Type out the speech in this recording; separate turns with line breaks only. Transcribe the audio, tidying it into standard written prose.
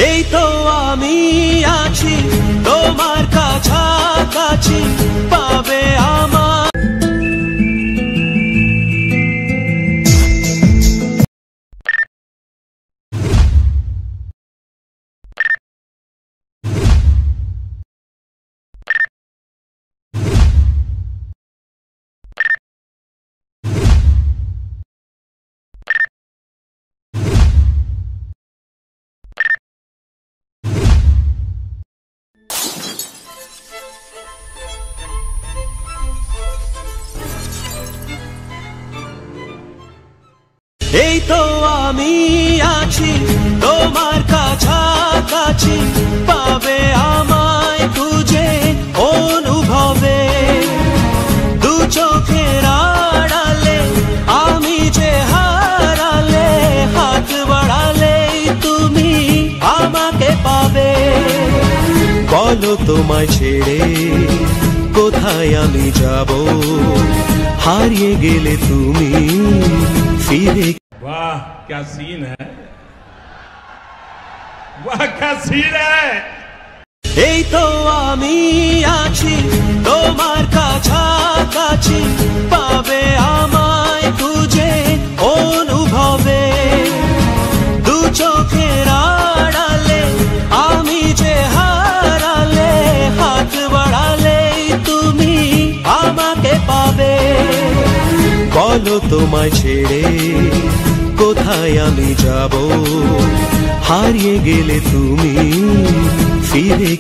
এই তো আমি আছি তোমার কাছাকাছি, পাবে আমার। এই তো আমি আছি তোমার কাছাকাছি, পাবে আমায় খুঁজে অনুভবে। দু চোখের আড়ালে আমি যে হারালে, হাত বাড়ালেই তুমি আমাকে পাবে। বলো তোমায় ছেড়ে কোথায় আমি যাব, হারিয়ে গেলে তুমি ফিরে।
वाह क्या सीन है, वाह क्या सीन है।
এই তো আমি আছি তোমার কাছাকাছি, পাবে আমায় খুঁজে অনুভবে। দু চোখের আড়ালে আমি যে হারালে, হাত বাড়ালেই তুমি আমাকে পাবে। বলো তোমায় ছেড়ে কোথায় আমি যাব, হারিয়ে গেলে তুমি ফিরে।